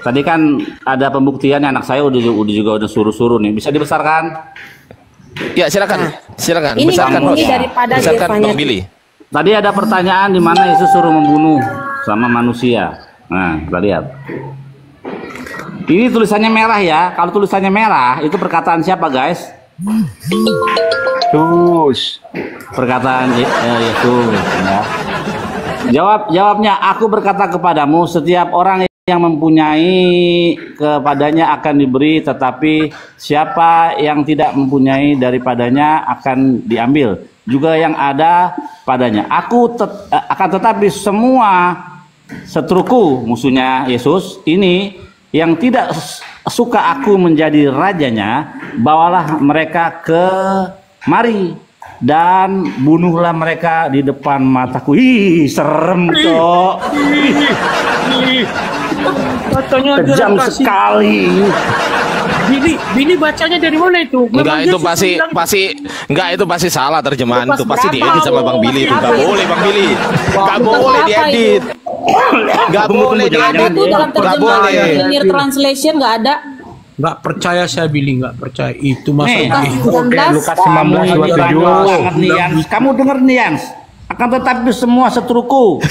Tadi kan ada pembuktian anak saya udah suruh-suruh nih. Bisa dibesarkan? Ya silakan, silakan. Ini Besarkan ini daripada besarkan Devanya. Bang Billy. Tadi ada pertanyaan di mana Yesus suruh membunuh sama manusia. Nah, kita lihat. Ini tulisannya merah ya. Kalau tulisannya merah, itu perkataan siapa, guys? Yesus. Perkataan Yesus. Ya. Jawabnya, aku berkata kepadamu, setiap orang yang mempunyai kepadanya akan diberi, tetapi siapa yang tidak mempunyai daripadanya akan diambil. Juga yang ada padanya. Akan tetapi semua seteruku, musuhnya Yesus ini, yang tidak suka aku menjadi rajanya, bawalah mereka kemari dan bunuhlah mereka di depan mataku. Ih, serem cok. Kejam sekali. Bini bacanya dari mana itu? Enggak, itu itu pasti salah terjemahan itu. Pasti diedit sama Bang Billy itu. Enggak boleh Bang Billy. Enggak boleh diedit. Enggak boleh diedit. Dalam terjemahan Linear Translation enggak ada. Nggak percaya saya, Billy, nggak percaya itu masalah. Lukas 19:27. Kamu dengar nih, Yans? Akan tetapi semua seteruku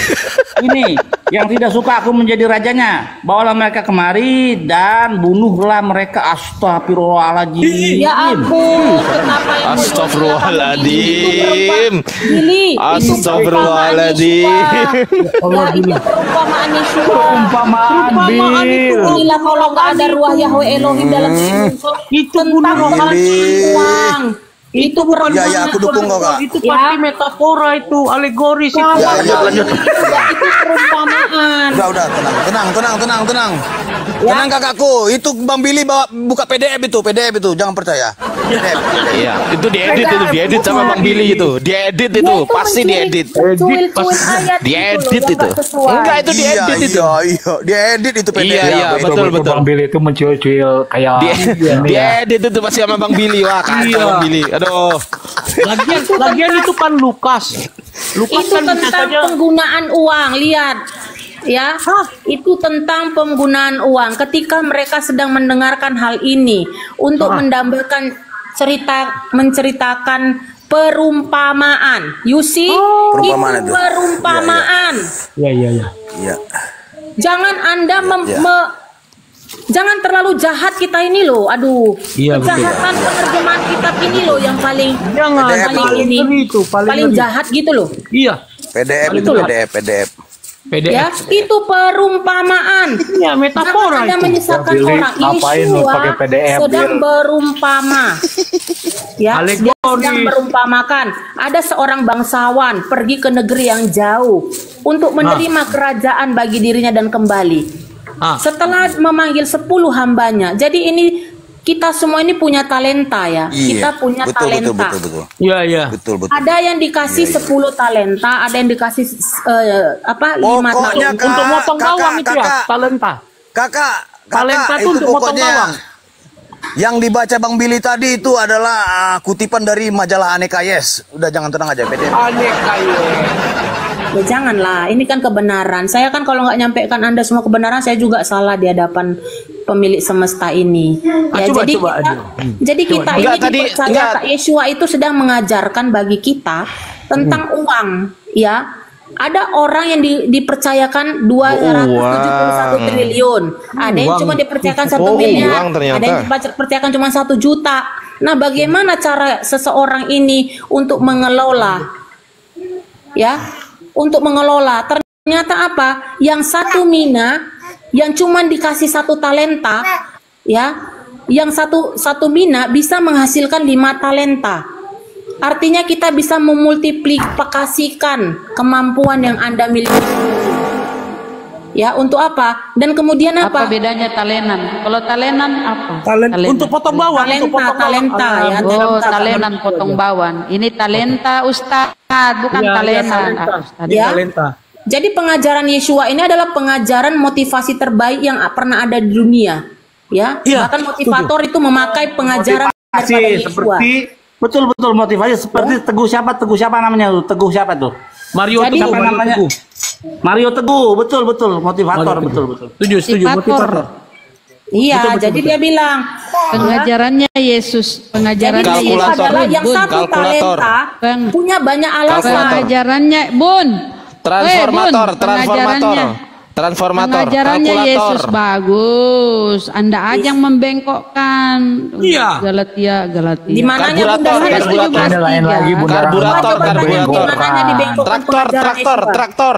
ini yang tidak suka aku menjadi rajanya, bawalah mereka kemari dan bunuhlah mereka. Astagfirullahaladzim. Ya ampun, kenapa yang Astagfirullahaladzim. Billy, Astagfirullahaladzim. Ya, itu perumpamaan Yeshua. Perumpamaan Inilah kalau nggak ada ruah Yahweh Elohim dalam itu tentang uang. Itu bukan ya aku dukung kok, Kak. Itu pasti metafora, itu alegoris itu. Lanjut. Itu perumpamaan. Udah, tenang. Tenang kakakku, itu Bang Billy buka PDF itu, jangan percaya. PDF. Iya, itu diedit sama Bang Billy itu. Diedit itu, pasti diedit. Diedit itu. Enggak, itu diedit itu. Iya, diedit itu PDF. Iya, betul. Bang Billy itu mencuil kayak diedit itu pasti sama Bang Billy. Wah, kacau Bang Billy. Aduh. Lagian itu kan Lukas. Itu kan tentang penggunaan uang, lihat. Ya, itu tentang penggunaan uang. Ketika mereka sedang mendengarkan hal ini untuk mendambakan menceritakan perumpamaan. You see? Perumpamaan itu perumpamaan. Iya. Jangan Anda jangan terlalu jahat kita ini loh. Aduh. Iya, kejahatan penerjemahan kitab ini loh yang paling paling jahat gitu loh. Iya. PDF. Ya, itu perumpamaan. Ya, metafora Anda itu. menyesatkan orang. Yeshua sedang berumpama. Ya, dia sedang berumpamakan. Ada seorang bangsawan pergi ke negeri yang jauh untuk menerima kerajaan bagi dirinya dan kembali. Setelah memanggil 10 hambanya. Jadi ini kita semua ini punya talenta ya. Kita punya talenta. Betul. Iya. Betul. Ada yang dikasih 10 talenta, ada yang dikasih 5 Pokoknya, talenta. Untuk motong bawang itu ya, talenta. Kakak, Talenta itu untuk motong bawang. Yang dibaca Bang Billy tadi itu adalah kutipan dari majalah Aneka Yes. Udah, jangan tenang aja, PDF. Aneka Ya janganlah, ini kan kebenaran. Saya kan kalau nggak nyampaikan Anda semua kebenaran, saya juga salah di hadapan pemilik semesta ini. Ya, jadi kita ini dipercaya Kak Yeshua itu sedang mengajarkan bagi kita tentang uang, ya. Ada orang yang dipercayakan 271 triliun, ada yang cuma dipercayakan 1 miliar, ada yang dipercayakan cuma 1 juta. Nah, bagaimana cara seseorang ini untuk mengelola, ya? Untuk mengelola, ternyata apa? Yang 1 mina, yang cuma dikasih 1 talenta, ya, yang satu mina bisa menghasilkan 5 talenta. Artinya kita bisa memultiplikasikan kemampuan yang Anda miliki. Ya, untuk apa? Dan kemudian apa? Apa bedanya talenan? Kalau talenan apa? Talenan. Untuk potong bawang. Talenta ya. Talenan potong bawang. Ini talenta Ustadz, bukan talenan. Ya. Jadi pengajaran Yeshua ini adalah pengajaran motivasi terbaik yang pernah ada di dunia. Ya. Bahkan motivator itu memakai pengajaran dari Yeshua. Betul motivasi seperti Teguh siapa namanya tuh? Teguh siapa tuh? Mario Teguh namanya. Mario Teguh, betul motivator, betul. Setuju motivator. Iya, jadi dia bilang Pengajarannya Yesus, pengajarannya jadi Yesus itu adalah yang Bun, satu kalkulator. talenta Bang. punya banyak alasan. pengajarannya Bun. Transformator, Bun, transformator. Transformator, Pengajarannya kalkulator. Yesus bagus. Anda aja yang membengkokkan. Iya. Galatia. Di mananya Bunda Karburator, Rama karburator. setuju Ada lain lagi Mas? Bunda Karburator, Coba tanya karburator. di mananya dibengkokkan Traktor, pengajaran traktor, Yesus. traktor.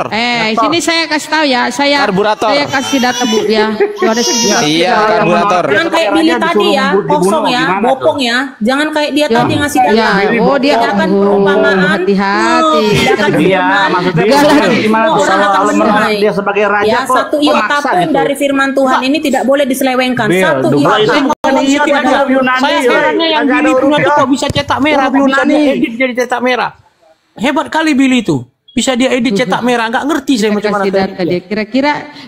Sini saya kasih tahu ya. Karburator. Saya kasih data Bu ya. Ada 17. Iya, karburator. Jangan kayak Billy tadi ya, kosong ya, bopong ya. Jangan kayak dia tadi ngasih data. Ya, oh dia Bedakan perumpamaan. hati-hati. Bedakan Iya, firman. maksudnya Bedakan gimana tuh orang kalau akan menolak menilai. dia sebagai raja Ya, kok satu kok iota maksa pun gitu. dari firman Tuhan ini tidak boleh diselewengkan. Bill, Satu dulu iota. itu bukan Kalau iot, tidak ada ada- Yunani. Saya herannya yang Kagak ada Billy punya huruf tuh ya. kok bisa cetak merah, Huruf kok bisa dia Yunani. edit jadi cetak merah. Hebat kali Billy itu. Bisa dia edit cetak merah, nggak ngerti saya macam mana. Kasih data dia.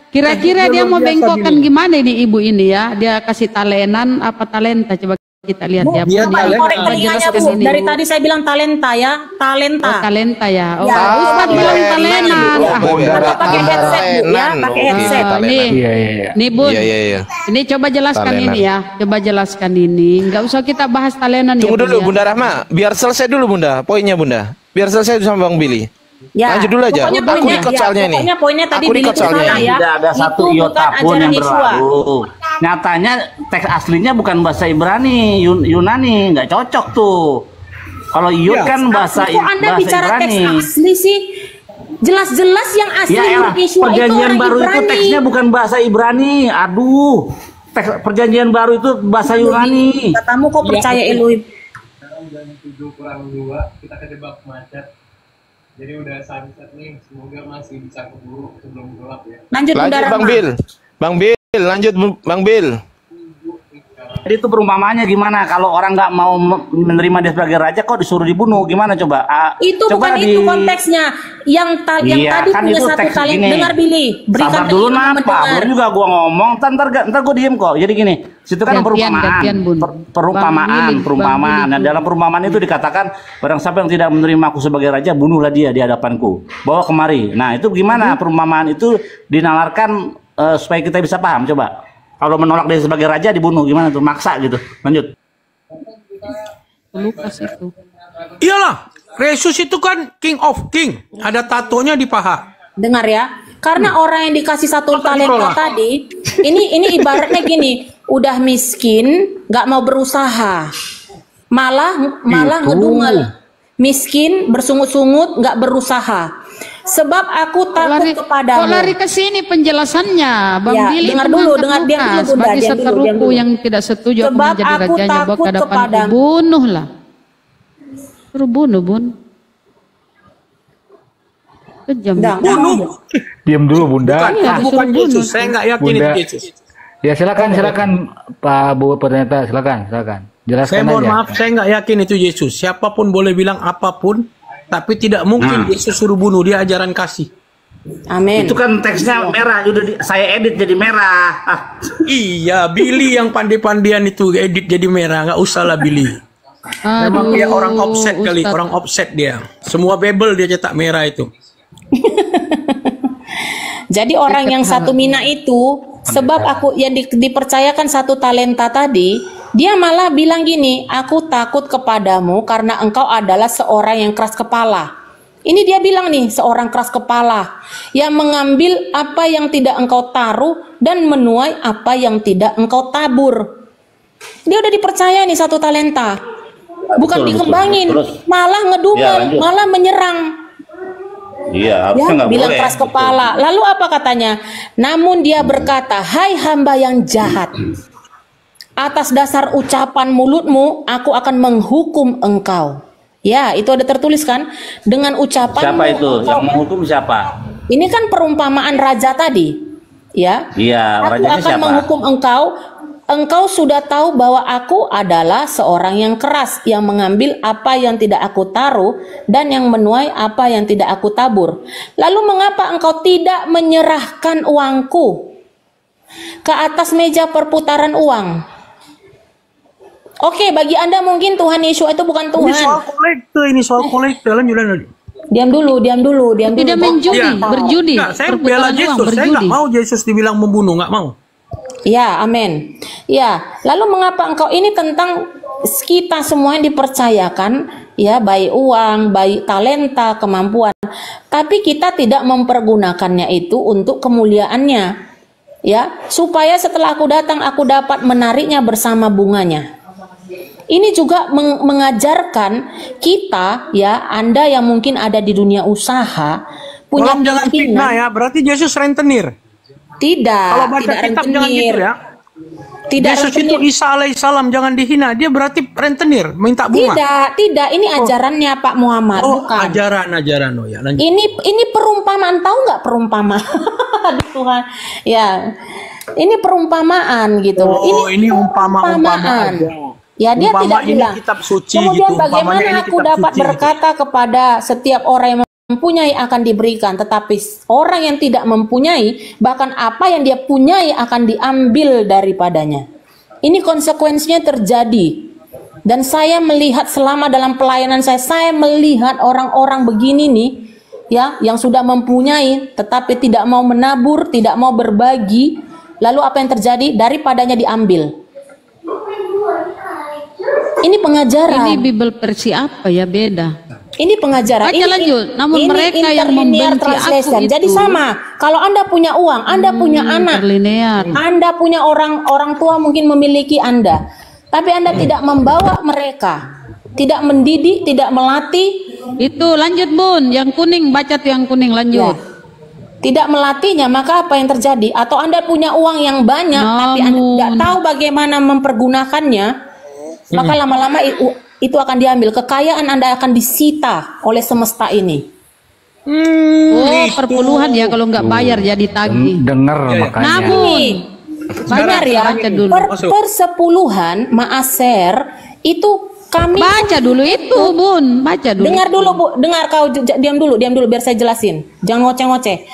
Kira-kira dia mau bengkokkan gimana ini ibu ini ya? Dia kasih talenan apa talenta? Coba kita lihat ya. Bu. Coba dikorek Coba telinganya jelaskan Bu. ini. Dari tadi saya bilang talenta ya, Oh, talenta. talenta ya. Oh, Ya, Ustaz bilang talenan. Atau pakai headset Bu ya, pakai headset. Nih, Iya, iya, iya. nih Bun. Iya. Ini coba jelaskan Talenan. ini ya. Coba jelaskan ini. Enggak usah kita bahas talenan ya. Tunggu Bun, dulu ya. Bunda Rahma, biar selesai dulu Bunda, poinnya Bunda. Biar selesai sama Bang Billy. Ya, Lanjut dulu aja. pokoknya Aku poinnya, ikut ya, soalnya ini. pokoknya poinnya tadi Aku Billy ikut soalnya kesana ini. ya. Tidak ada satu Itu iota bukan pun ajaran yang Yeshua. berlalu. Nyatanya teks aslinya bukan bahasa Ibrani, Yunani, nggak cocok tuh. Kalau iot kan bahasa Kok Anda bahasa bicara teks Ibrani. asli sih? Jelas-jelas yang asli Ya elah, huruf Yeshua itu perjanjian orang baru itu Ibrani. teksnya bukan bahasa Ibrani. Aduh. Teks perjanjian baru itu bahasa Yunani. Katamu kok percaya Elohim? Sekarang jam 7:02 kita kejebak macet. Jadi udah sunset nih, semoga masih bisa keburu sebelum gelap ya. Lanjut Bunda Lanjut Bang Rahma. Bill. Bang Bill, lanjut Bang Bill. Jadi itu perumpamaannya gimana? Kalau orang nggak mau menerima dia sebagai raja, kok disuruh dibunuh? Gimana coba? Itu coba bukan itu konteksnya. Yang Iya, tadi kan punya itu satu teks talent. gini. Dengar Billy, berikan Sabar dulu telinga napa? mendengar. Belum juga gua ngomong, ntar gua diem kok. Jadi gini, situ kan Gantian, Bun. perumpamaan. Bang Billy Nah, dalam perumpamaan itu dikatakan barang siapa yang tidak menerima aku sebagai raja, bunuhlah dia di hadapanku. Bawa kemari. Nah, itu gimana perumpamaan itu dinalarkan supaya kita bisa paham coba. Kalau menolak dia sebagai raja dibunuh gimana tuh? Maksa gitu. Lanjut. Lukas itu. Iyalah, Yesus itu kan King of King. Ada tatonya di paha. Dengar ya, karena orang yang dikasih satu talenta tadi, ini ibaratnya gini, udah miskin, nggak mau berusaha, malah ngedumel, miskin, bersungut-sungut, nggak berusaha. Sebab aku takut kepadamu. Kok lari ke sini penjelasannya, Bang Ya, Billy? dengar itu dulu, mengangkat dengar, diam Lukas. dulu, Bunda, Bagi diam dulu, seteruku diam dulu. yang tidak setuju aku Sebab menjadi aku rajanya, bawa takut ke hadapanku, kepadamu. bunuhlah. Suruh bunuh, Bun. Kejam. Dah. Bunuh. Diam dulu Bunda. Bukan, Iya, bukan disuruh Yesus. bunuh. Saya nggak yakin Bunda. itu Yesus. Ya silakan Pak Bu Pendeta, silakan. Jelaskan Saya mohon aja. maaf, saya nggak yakin itu Yesus. Siapapun boleh bilang apapun, tapi tidak mungkin Yesus suruh bunuh. Dia ajaran kasih. Amin. Itu kan teksnya merah, udah saya edit jadi merah. Ah. Iya, Billy yang pandai-pandian itu edit jadi merah. Nggak usah lah Billy. Memang dia orang offset kali, Ustaz. orang offset dia. Semua Bible dia cetak merah itu. Jadi orang yang satu mina itu, sebab aku yang dipercayakan satu talenta tadi, dia malah bilang gini, aku takut kepadamu karena engkau adalah seorang yang keras kepala. Ini dia bilang nih, seorang keras kepala yang mengambil apa yang tidak engkau taruh dan menuai apa yang tidak engkau tabur. Dia udah dipercaya nih satu talenta, bukan Betul, dikembangin, betul. Terus? malah Ya, ngedumel, lanjut. malah menyerang. Iya, Ya, harusnya nggak bilang boleh. keras kepala. Lalu apa katanya? Namun dia berkata, hai hamba yang jahat, atas dasar ucapan mulutmu, aku akan menghukum engkau. Ya, itu ada tertulis kan? Dengan ucapan. Siapa itu? Yang menghukum siapa? Ini kan perumpamaan raja tadi. Ya. Iya, Aku rajanya akan siapa? menghukum engkau. Engkau sudah tahu bahwa aku adalah seorang yang keras, yang mengambil apa yang tidak aku taruh dan yang menuai apa yang tidak aku tabur. Lalu mengapa engkau tidak menyerahkan uangku ke atas meja perputaran uang? Oke, bagi Anda mungkin Tuhan Yesus itu bukan Ini Tuhan. soal kolektor, ini soal kolektor. Lanjut. Diam dulu. Tidak menjudi, Iya. berjudi. Nggak, saya Perputaran bela uang, Yesus. Saya berjudi. nggak mau Yesus dibilang membunuh, nggak mau. Ya, amin. Ya, lalu mengapa engkau ini tentang kita semua yang dipercayakan, ya, baik uang, baik talenta, kemampuan, tapi kita tidak mempergunakannya itu untuk kemuliaannya, ya, supaya setelah aku datang aku dapat menariknya bersama bunganya. Ini juga mengajarkan kita, ya, Anda yang mungkin ada di dunia usaha, punya Tolong jangan fitnah ya, berarti Yesus rentenir. Tidak, Kalau baca tidak kitab jangan rentenir. gitu ya. Tidak Yesus itu rentenir. Isa alaihissalam, jangan dihina. Dia berarti rentenir, minta bunga. Tidak, ini ajarannya Pak Muhammad, Oh, bukan. ajaran. Oh ya, lanjut. Ini perumpamaan, tahu nggak perumpamaan? Aduh Tuhan, ya, ini perumpamaan gitu. Oh, ini umpama-umpama aja. Ya, dia Umpama tidak ini bilang. kitab suci Kemudian gitu, umpamanya bagaimana ini aku kitab dapat suci berkata kepada setiap orang yang mempunyai akan diberikan, tetapi orang yang tidak mempunyai, bahkan apa yang dia punyai akan diambil daripadanya. Ini konsekuensinya terjadi. Dan saya melihat selama dalam pelayanan saya melihat orang-orang begini nih, ya, yang sudah mempunyai tetapi tidak mau menabur, tidak mau berbagi. Lalu apa yang terjadi? Daripadanya diambil. Ini pengajaran. Ini Bible versi apa ya, beda. Ini pengajaran. Baca lanjut. Namun mereka yang interlinear membenci translation. aku itu. Jadi sama. Kalau Anda punya uang, Anda punya anak, Interlinear. Anda punya orang tua mungkin memiliki Anda, tapi Anda tidak membawa mereka, tidak mendidik, tidak melatih. Itu lanjut Bun, yang kuning, baca tuh yang kuning, lanjut. Ya. Tidak melatihnya, maka apa yang terjadi? Atau Anda punya uang yang banyak, tapi Anda tidak tahu bagaimana mempergunakannya, maka lama-lama itu akan diambil. Kekayaan Anda akan disita oleh semesta ini. Oh, perpuluhan ya, kalau nggak bayar jadi tagih. Dengar makanya. Namun, Benar ya, baca dulu. persepuluhan maaser itu kami Baca dulu itu Bun, baca dulu. dengar dulu Bu, dengar kau diam dulu biar saya jelasin. Jangan ngoceh-ngoceh.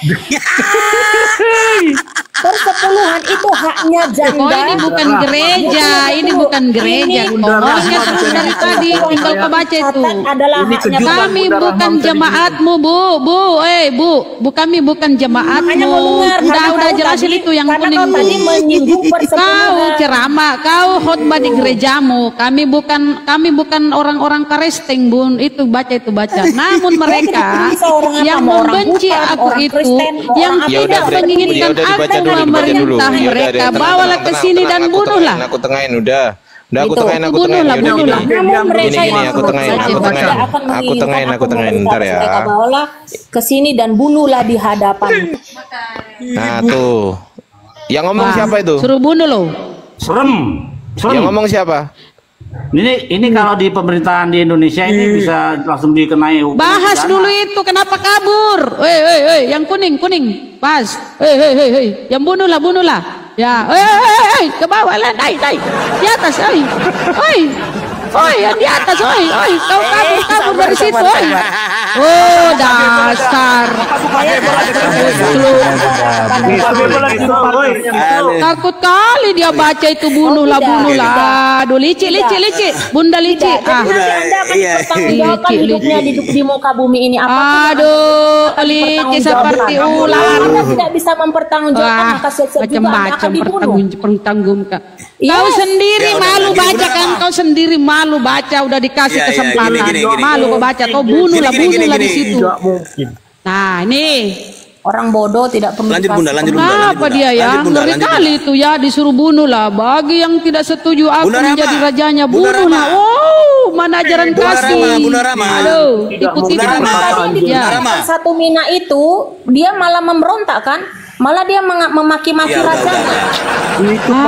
Persepuluhan itu haknya janda. Oh, ini bukan gereja, ini bukan gereja. Ngomongnya terus dari tadi, tinggal kau baca itu. Adalah haknya Kami bukan jemaatmu, Bu. Bu, kami bukan Makanya mau jemaatmu. dengar, karena Udah kau jelasin tadi- itu yang karena kuning, kau Bu. tadi menyinggung Kau persepuluhan. ceramah, kau khotbah di gerejamu. Kami bukan orang-orang Kristen, Bun. Itu baca. Namun mereka bisa orang apa, yang mau orang membenci bukan, aku orang itu, Kristen, mau yang orang apa. Ya udah, tidak Bre. menginginkan Ya udah, dibaca aku dulu. memerintah Ya udah, mereka, tenang, bawalah ke sini dan aku bunuhlah. tengahin, aku tengahin, udah aku Gitu. tengahin, aku tengahin. Bunuhlah, Ya udah, bunuhlah. gini. Namun mereka Gini, yang aku tengahin, tidak aku tengahin. akan Aku menginginkan tengahin, aku tengahin, memerintah ntar ya. mereka, bawalah ke sini dan bunuhlah di hadapan. Nah tuh, yang ngomong siapa itu? Suruh bunuh loh. Serem. Yang ngomong siapa? Ini kalau di pemerintahan di Indonesia ini bisa langsung dikenai hukum. Bahas pidana. dulu itu, kenapa kabur? Hei, yang kuning, pas. Hei, yang bunuhlah. Ya, ke bawah lah, naik, di atas, yang di atas, kau kabur dari situ, Oh, dasar. Takut kali dia baca itu, bunuhlah. Aduh, licik. Bunda licik. Jadi nanti Anda akan dipertanggungjawabkan hidupnya di muka bumi ini. Aduh, licik seperti ular. Anda tidak bisa mempertanggungjawabkan, maka siap-siap juga Anda akan dibunuh. Pertanggungjawabkan. Yes. Kau sendiri Ya, udah, malu gini, baca udah, kan? Ma. Kau sendiri malu baca, udah dikasih Ya, ya, kesempatan. gini. Malu kau baca, kau bunuhlah Gini. di situ. Tidak mungkin. Nah, ini Orang bodoh tidak perlu Lanjut, dikasih Bunda, lanjut, pemahaman. Bunda. kenapa dia ya? Lanjut, Bunda, Ngeri lanjut, kali itu ya, disuruh bunuh lah. Bagi yang tidak setuju aku Bunda Rama. menjadi rajanya, Bunda bunuhlah. Rama. Wow, mana ajaran Bunda kasih. Rama, Bunda Rama. Aduh, Tidak ikuti Bunda Rama. perkataan Tadi dia. Bunda Rama. satu Mina itu dia malah memberontak kan? Malah dia memaki-maki Ya, udah, rajanya.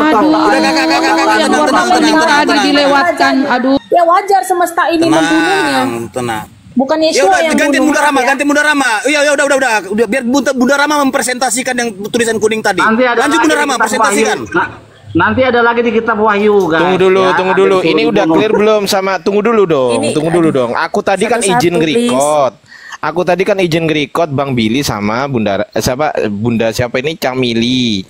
Aduh, Udah, kakak, yang tenang, warna kuning tenang, tadi tenang. dilewatkan. Aduh, Ya wajar semesta ini membunuhnya. Tenang. Bukan Ya Yesua udah, yang ganti bunuh. Bunda Rama, ya. ganti Bunda Rama. Iya, udah. Biar Bunda Rama mempresentasikan yang tulisan kuning tadi. Nanti ada Lanjut lagi Bunda di Rama, kitab presentasikan. Wahyu. Nanti ada lagi di kitab Wahyu, guys. Tunggu dulu. Ya, ada Ini disuruh udah bunuh. clear belum sama? Tunggu dulu dong. Aku tadi kan Satu-satu, izin please. nge-record. Aku tadi kan izin nge-record Bang Billy sama Bunda siapa ini Camili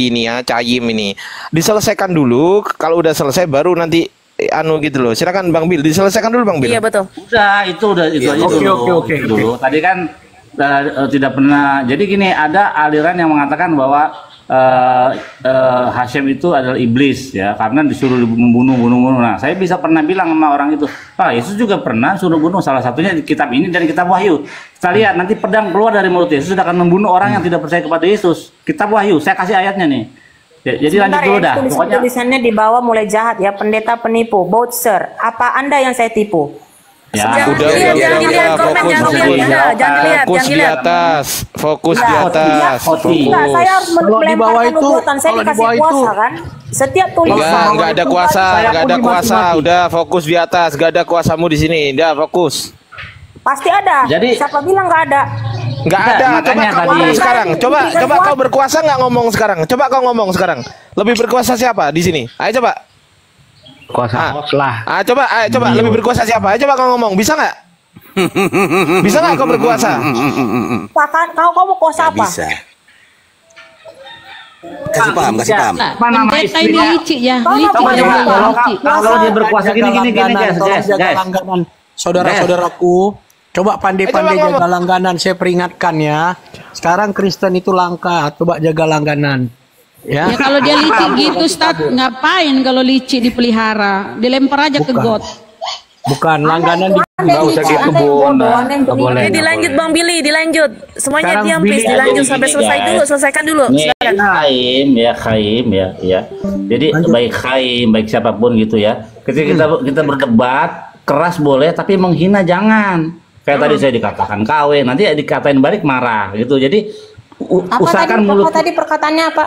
nih ya, Cayim ini. Diselesaikan dulu. Kalau udah selesai baru nanti anu gitu loh. Silakan Bang Billy, diselesaikan dulu Bang Billy. Iya betul. Udah, itu Iya, aja dulu. oke. Dulu. Tadi kan tidak pernah. Jadi gini, ada aliran yang mengatakan bahwa Hasyim itu adalah iblis ya, karena disuruh membunuh. Nah, saya bisa pernah bilang sama orang itu, Pak, Yesus juga pernah suruh bunuh, salah satunya di kitab ini dan kitab Wahyu. Kita lihat nanti pedang keluar dari mulut Yesus akan membunuh orang yang tidak percaya kepada Yesus. Kitab Wahyu, saya kasih ayatnya nih. Jadi lanjut dulu dah. Pokoknya tulisannya di bawah mulai jahat ya, pendeta penipu, bootser. Apa Anda yang saya tipu? Ya, jangan dilihat komen, fokus di atas, fokus di atas. Enggak, saya harus melemparkan nubuatan, saya dikasih kuasa kan. Setiap tulisan enggak ada kuasa, enggak ada kuasa. Udah fokus di atas, enggak ada kuasamu di sini. Udah fokus. Pasti ada. Jadi siapa bilang enggak ada? Enggak ada. Coba kau ngomong sekarang. Coba kau berkuasa enggak ngomong sekarang? Coba kau ngomong sekarang. Lebih berkuasa siapa di sini? Ayo coba. Kuasa lah. Coba lebih berkuasa siapa? Ayo coba kau ngomong, bisa nggak? Bisa nggak kau berkuasa? Kau mau kuasa apa? Bisa. Kasih paham. Pendeta ini licik ya. Kalau dia berkuasa gini guys. Saudara-saudaraku, coba pandai-pandai jaga langganan. Saya peringatkan ya. Sekarang Kristen itu langka. Coba jaga langganan. Ya kalau dia licik gitu, Ustaz, ngapain kalau licik dipelihara? Dilempar aja ke got. Bukan langganan Enggak usah gitu, Bun. Enggak boleh. Dilanjut Bang Billy, dilanjut. Semuanya diam please, dilanjut sampai selesaikan dulu. Khaim ya. Jadi baik Khaim, baik siapapun gitu ya. Ketika kita berdebat, keras boleh tapi menghina jangan. Kayak tadi saya dikatakan KW, nanti dikatain balik marah gitu. Jadi usahakan mulut tadi perkataannya apa?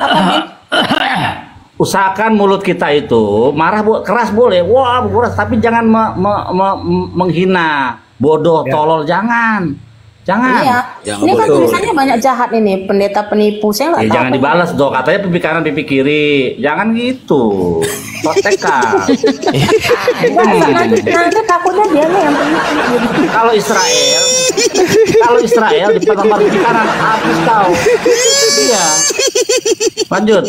Usahakan mulut kita itu marah keras boleh, wah keras, tapi jangan menghina, bodoh, tolol, jangan. Iya. Ini kan tulisannya banyak jahat ini, pendeta penipu. Saya nggak tahu. Jangan dibalas dong, katanya pipi kanan pipi kiri, jangan gitu. Protekan. Nanti takutnya dia nih yang penipu. Kalau Israel dipotong pipi kanan, habis kau. Iya. Lanjut.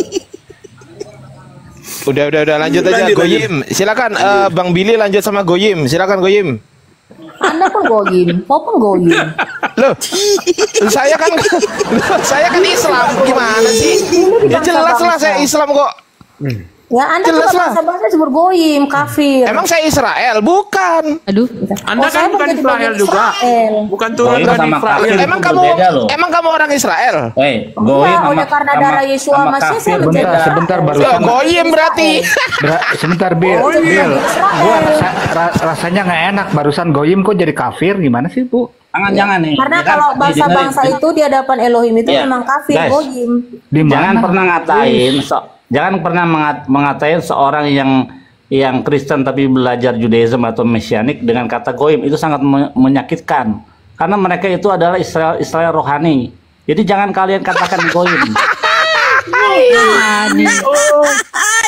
Udah lanjut aja. Goyim, silakan Bang Billy lanjut sama Goyim. Silakan Goyim. Anda pun goyim, kau pun goyim. Loh, saya kan Islam, gimana sih? Ya jelas lah saya Islam kok. Ya Anda juga bangsa-bangsa disebut goyim, kafir. Emang saya Israel? Bukan. Aduh. Anda kan bukan Israel juga. Bukan turunan Israel. Emang kamu orang Israel? Goyim sama karena darah Yesus Masih saya sebentar baru. Goyim berarti. Sebentar Bil. Gua rasanya nggak enak barusan goyim kok jadi kafir, gimana sih Bu? Jangan nih. Karena kalau bangsa-bangsa itu di hadapan Elohim itu memang kafir, goyim. Jangan pernah mengatain seorang yang Kristen tapi belajar Judaism atau Mesianik dengan kata goyim, itu sangat menyakitkan. Karena mereka itu adalah Israel rohani. Jadi jangan kalian katakan goyim.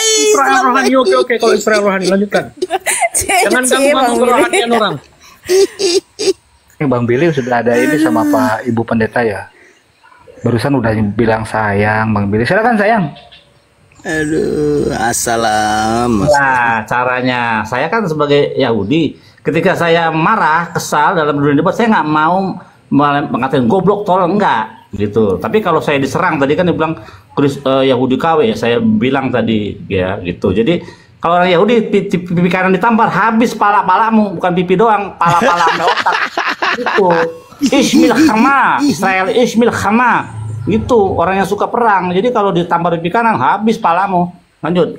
Israel rohani, oke. Kalau Israel rohani lanjutkan. Jangan ganggu kerohanian orang. Bang Billy sudah ada ini sama Pak Ibu Pendeta ya. Barusan udah bilang sayang, Bang Billy. Silakan sayang. Aduh, assalam. Nah, caranya saya kan sebagai Yahudi, ketika saya marah, kesal dalam dunia debat, saya nggak mau mengatakan goblok, tolong, enggak gitu. Tapi kalau saya diserang, tadi kan dibilang Yahudi KW, saya bilang tadi ya gitu. Jadi kalau orang Yahudi pipi kanan ditampar, habis pala-palamu, bukan pipi doang, pala-pala sama otak. Gitu. Ismil Khama, Israel Ismil Khama. Itu orang yang suka perang. Jadi kalau ditampar pipi kanan, habis palamu. Lanjut.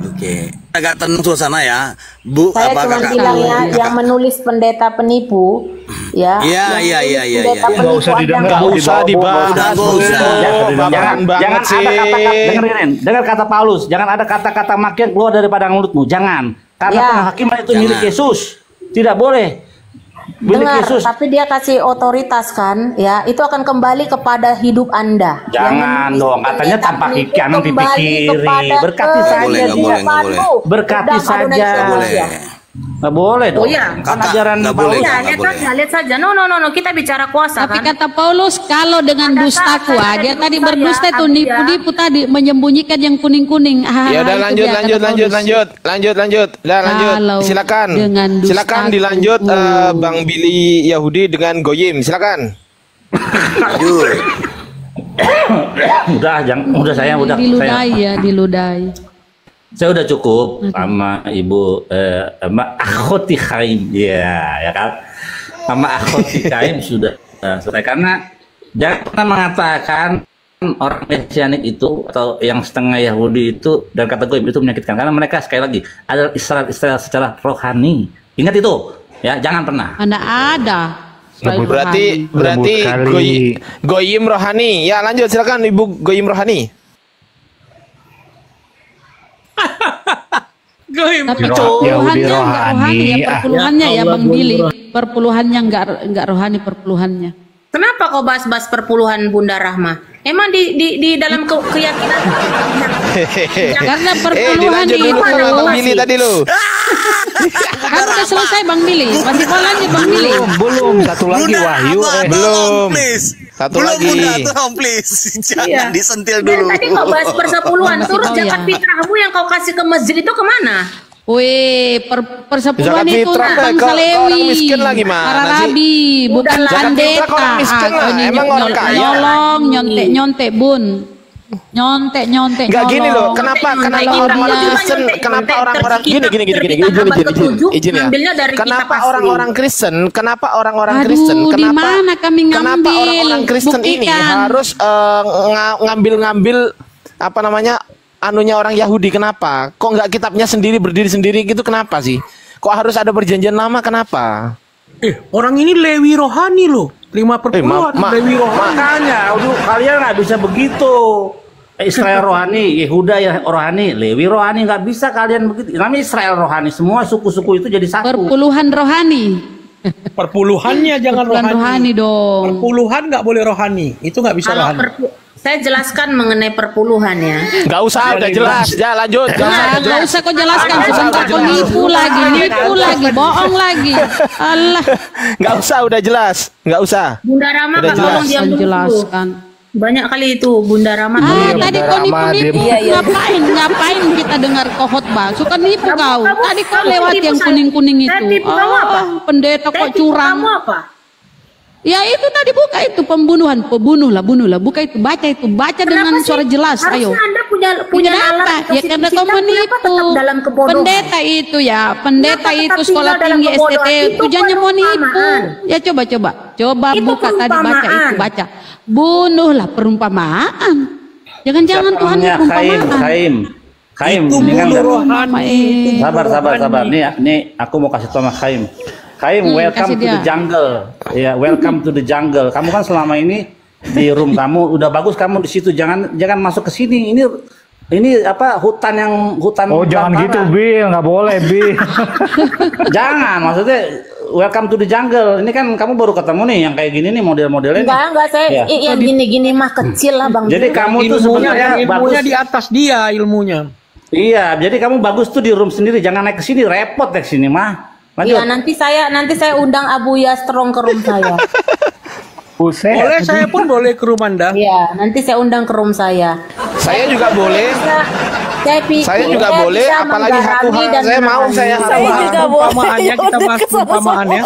Oke. Agak tenang suasana ya, Bu. Saya cuma bilang ya, yang menulis pendeta penipu, ya. Iya. Nggak usah dibahas. Jangan dengar kata Paulus. Jangan ada kata-kata makian keluar daripada mulutmu. Jangan. Karena penghakiman itu milik Yesus. Tidak boleh. Dengar, tapi dia kasih otoritas kan, ya itu akan kembali kepada hidup Anda. Jangan dong, katanya tanpa kanan pipi kiri. Berkati saja, berkati saja. Nggak boleh dong. Oh iya, ajaran Paulus. Lihat saja. No, kita bicara kuasa. Tapi kan? Kata Paulus, kalau dengan dustaku, dia tadi berdusta itu nipu-nipu tadi, menyembunyikan yang kuning-kuning. Ya udah lanjut. Silakan dilanjut Bang Billy Yahudi dengan Goyim, silakan. udah saya udah Diludahi ya, diludahi. saya udah cukup sama Ibu Mbak Akhoti Khaim ya kan, sama Akhoti Khaim sudah selesai. Karena jangan mengatakan orang Mesianik itu atau yang setengah Yahudi itu dan kata gue itu menyakitkan, karena mereka sekali lagi adalah Israel secara rohani. Ingat itu ya, jangan pernah. Anda ada. Berarti Goyim rohani. Ya lanjut silakan Ibu Goyim rohani. Tapi perpuluhannya nggak rohani ya, perpuluhannya ya Bang Billy. Perpuluhannya nggak rohani, perpuluhannya. Kenapa kau bahas-bahas perpuluhan Bunda Rahma? Emang di dalam keyakinan? Karena perpuluhan itu Bang Billy tadi lo. Kan udah selesai Bang Billy. Masih mau lanjut Bang Billy? Belum. Satu lagi Wahyu. Belum. Satu Belum, lagi. Bunda, tolong please. Jangan disentil dulu. Dan tadi kau bahas persepuluhan. Terus zakat fitrahmu yang kau kasih ke masjid itu kemana? Wih, persepuluhan Zakat itu fitrah, bangsa orang Lewi, miskin lagi, mana para sih? rabi, bukan Zakat fitrah pendeta. kalau orang miskin lah, emang orang kaya. Nyolong, nyontek bun, nyontek. Enggak gini loh, kenapa orang Kristen, kenapa orang-orang gini, izin ya. Kenapa orang-orang Kristen, di mana kami kenapa ngambil? orang-orang Kristen ini Buktikan. harus ngambil apa namanya anunya orang Yahudi, kenapa? Kok nggak kitabnya sendiri berdiri sendiri gitu, kenapa sih? Kok harus ada perjanjian lama, kenapa? Orang ini Lewi rohani loh. 5 perpuluhan Lewi rohani. Makanya, kalian nggak bisa begitu. Israel rohani, Yehuda ya rohani, Lewi rohani, nggak bisa kalian begitu. Namanya Israel rohani, semua suku-suku itu jadi satu. Perpuluhan rohani. Perpuluhannya jangan rohani dong. Perpuluhan nggak boleh rohani, itu nggak bisa Kalau rohani. saya jelaskan mengenai perpuluhan ya. Nggak usah, udah jelas. Ya lanjut. Nggak usah kau jelaskan, sebentar kau nipu lagi, bohong lagi. Allah. Nggak usah, udah jelas. Nggak usah. Bunda Rama Udah kan tolong diam dulu. Jelaskan. Banyak kali itu Bunda Rama. Tadi kau nipu-nipu. Ngapain kita dengar kau khotbah? Suka nipu kau. Tadi kau lewat yang kuning-kuning itu. Pendeta kok curang. Kamu apa? Ya itu tadi buka itu pembunuhan, bunuhlah. Buka itu, baca dengan suara jelas. Ayo. Anda punya apa? Ya karena kau menipu. Pendeta itu ya, itu sekolah tinggi STT, tujuannya mau nipu. Ya coba buka tadi baca. Bunuhlah, perumpamaan. Jangan-jangan Tuhan perumpamaan. Khaim, ini kan sabar. Nih aku mau kasih tahu sama Khaim. Khaim, welcome to the jungle. Ya, welcome to the jungle. Kamu kan selama ini di room kamu udah bagus, kamu di situ. Jangan masuk ke sini. Ini apa hutan. Oh, jangan gitu, Bil. Nggak boleh, Bil. Jangan, maksudnya welcome to the jungle. Ini kan kamu baru ketemu nih yang kayak gini nih model-modelnya. Enggak saya yang gini-gini mah kecil lah Bang. Jadi kamu tuh sebenarnya ilmunya di atas dia ilmunya. Iya, jadi kamu bagus tuh di room sendiri. Jangan naik ke sini, repot deh ke sini mah. Iya, nanti saya undang Abu Yastrong ke room saya. Boleh, saya pun boleh ke rumah Anda. Iya, nanti saya undang ke room saya. Saya juga boleh. Saya juga boleh, apalagi Hatuha. Saya mau, saya juga boleh. Kita bahas perumpamaan ya.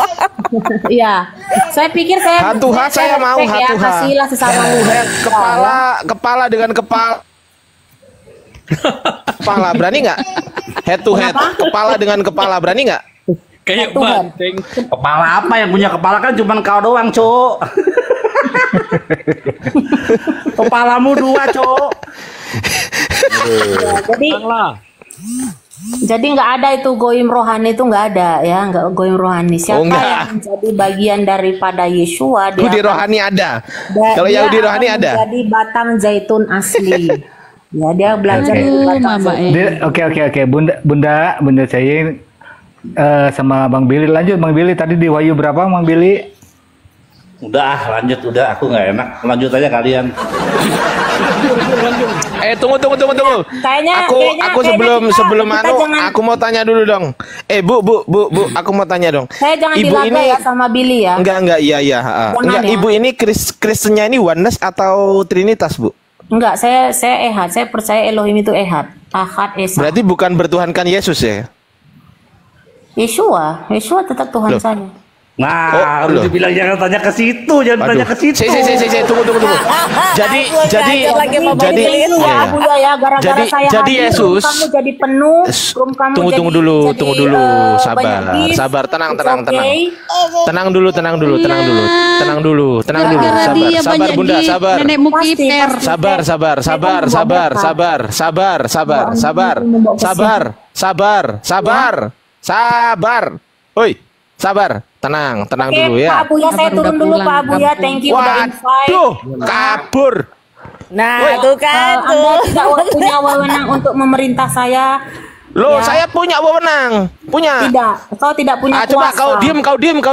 Iya, saya pikir saya Hatuha, saya mau ya, Hatuha. kasihlah sesama Kepala dengan kepala. Kepala berani nggak? Head to head. Kepala dengan kepala berani nggak? Kayak banteng. Kepala apa yang punya kepala kan cuma kau doang, Cok. Kepalamu 2, Cok. Jadi nggak ada itu goim rohani, itu nggak ada ya, nggak goim rohani. Siapa yang menjadi bagian daripada Yeshua, dia Yahudi rohani ada. Kalau Yahudi rohani ada. Jadi batang zaitun asli. Ya, dia belajar dari batang zaitun. Oke. Bunda saya sama Bang Billy. Lanjut Bang Billy, tadi di Wahyu berapa Bang Billy? Udah, aku nggak enak. Lanjut aja kalian. Tunggu. Aku aku mau tanya dulu dong. Bu, aku mau tanya dong. Saya jangan Ibu dilaga ini ya sama Billy ya. Enggak, iya. Enggak, ya. Ibu ini Kristennya ini oneness atau Trinitas, Bu? Enggak, saya ehad. Saya percaya Elohim itu ehad. Ahad Esa. Berarti bukan bertuhankan Yesus ya? Yeshua tetap Tuhan saya. Nah, harus dibilang jangan tanya ke situ, jangan tanya ke situ. Tunggu. Jadi jadi Yesus. kamu jadi penuh, room kamu Tunggu dulu. Sabar, tenang. Tenang dulu. Sabar Bunda, sabar. Nenekmu kiper. Sabar. Oi, sabar. Tenang dulu ya. Pak Abuya, saya turun dulu Pak Abuya. Thank you udah invite. Waduh, kabur. Nah, tuh kan Anda tidak punya wewenang untuk memerintah saya. Loh, saya punya wewenang. Punya. Tidak, kau tidak punya kuasa. Coba kau